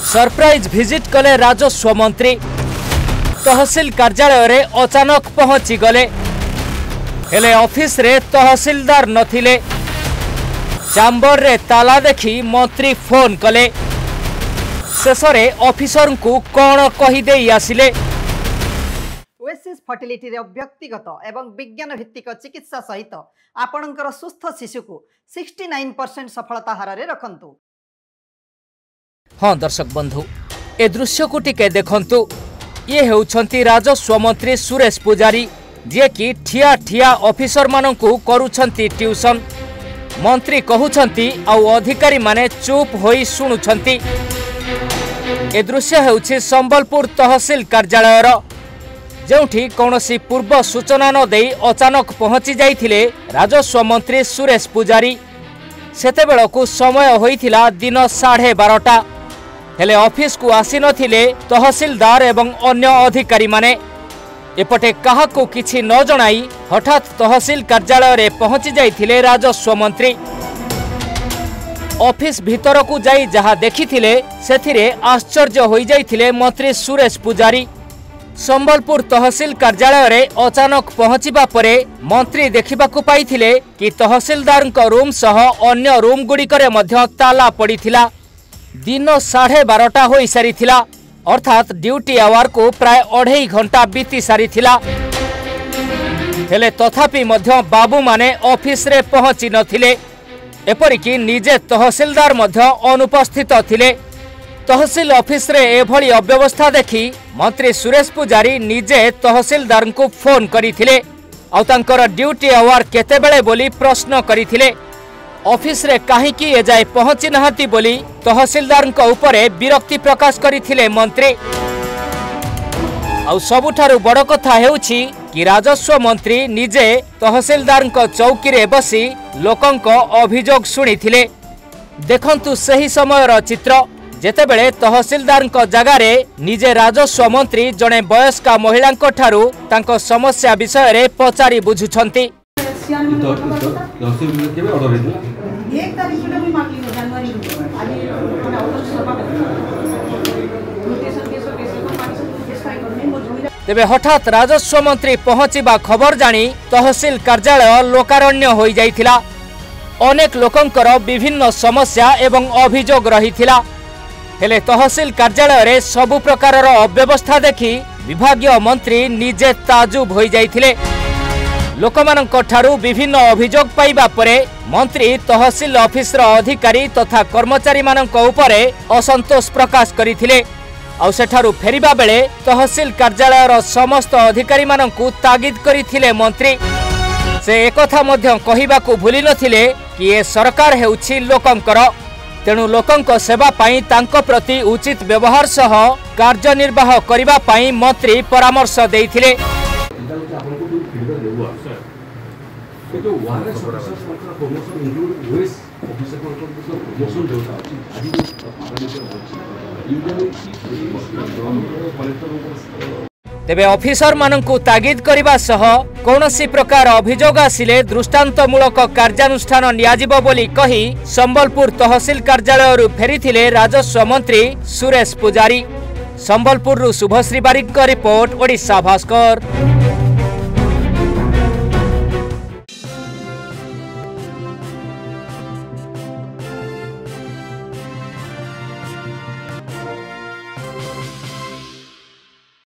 Surprise visit कले राजस्व मंत्री तहसील कार्यालय रे अचानक पहुंची गले हेले ऑफिस रे तहसीलदार नथिले चैम्बर रे ताला देखी मंत्री फोन कले शेषरे ऑफिसर को कौन कहीदे आसिले ओएसिस फर्टिलिटी रे व्यक्तिगत एवं विज्ञान भित्तिक चिकित्सा सहित आपणकर सुस्थ शिशु को 69% सफलता हार रे रखंतु। हाँ दर्शक बंधु ए दृश्य को टिके देखंतु ये हेउछंती राजस्व मंत्री सुरेश पुजारी जे कि ठिया ठिया ऑफिसर माननकु करूछंती ट्यूशन मंत्री कहउछंती आउ अधिकारी माने चुप होई सुनुछंती। ए दृश्य हेउछि संबलपुर तहसील कार्यालय रो जोठी कौनसी पूर्व सूचना न देई अचानक पहुंची जाइथिले राजस्व मंत्री सुरेश पुजारी सेतेबेलकु समय होइथिला दिन 12:30 हेले ऑफिस को आसी नथिले तहसीलदार एवं अन्य अधिकारी माने एपटे काहाको किछि न जणाई हठात तहसील कार्यालय रे पहुंची जाइथिले राजस्व मंत्री। ऑफिस भीतर को जाई जहा देखिथिले सेथिरे आश्चर्य होई जाइथिले मंत्री सुरेश पुजारी। संबलपुर तहसील कार्यालय रे अचानक पहुंचीबा परे मंत्री देखिबाकू पाइथिले कि तहसीलदार रूम सह अन्य रूम गुड़िकरे मध्य ताला पड़िथिला। दिन 12:30 होई सारिथिला अर्थात ड्यूटी आवर को प्राय 2.5 घंटा बीती सारिथिला हेले तथापि मध्य बाबू माने ऑफिस रे पहुंची नथिले एपरिकी निजे तहसीलदार मध्य अनुपस्थित थिले। तहसील ऑफिस रे एभली अव्यवस्था देखि मंत्री सुरेश पुजारी निजे तहसीलदार को फोन करिथिले आ तांकर ड्यूटी आवर केतेबेले बोली प्रश्न करिथिले। ऑफिस रे काहेकि एजाए पहुंची नहांती बोली तहसीलदार उपरे विरक्ति प्रकाश करिथिले मंत्री। आ सबुठारु बड़ कथा हेउछि कि राजस्व मंत्री निजे तहसीलदार चौकी रे बसी लोकंक अभियोग सुनिथिले। देखंतु सही समयर चित्र जेतेबेले तहसीलदार जगार निजे राजस्व मंत्री जड़े वयस्का महिला तांको समस्या विषय रे पचारि बुझुछंती। तेबे हठात राजस्व मंत्री पहुंचीबा खबर जानी तहसील कार्यालय लोकारण्य होई जाइथिला। अनेक लोकंकर विभिन्न समस्या एवं अभियोग रहिथिला हेले तहसील कार्यालय रे सबु प्रकारर अव्यवस्था देखि विभागीय मंत्री निजे ताजुब होई जाइथिले। लोकमानंक ठारू विभिन्न अभियोग पाइबा परे मंत्री तहसील ऑफिस रो अधिकारी तथा कर्मचारी मानंक उपरे असंतोष प्रकाश करिथिले। आ सेठारू फेरिबा बेले तहसील कार्यालय रो समस्त अधिकारी मानंकु तागिद करिथिले मंत्री। से एकथा मध्य कहिबाकू भूली नथिले कि ए सरकार हेउछि लोकंकर तेणु लोकंक सेवा पाई तांको प्रति उचित व्यवहार सह कार्यनिर्वाह करिबा पाई मंत्री परामर्श देइथिले। तेबे ऑफिसर मानंकु तागिद करिबा सह कौनसी प्रकार अभियोग आसिले दृष्टांतमूलक कार्यानुष्ठान नियाजिबो बोली कही संबलपुर तहसील कार्यालय फेरिथिले राजस्व मंत्री सुरेश पुजारी। संबलपुर शुभश्री बारिक रिपोर्ट ओडिशा भास्कर।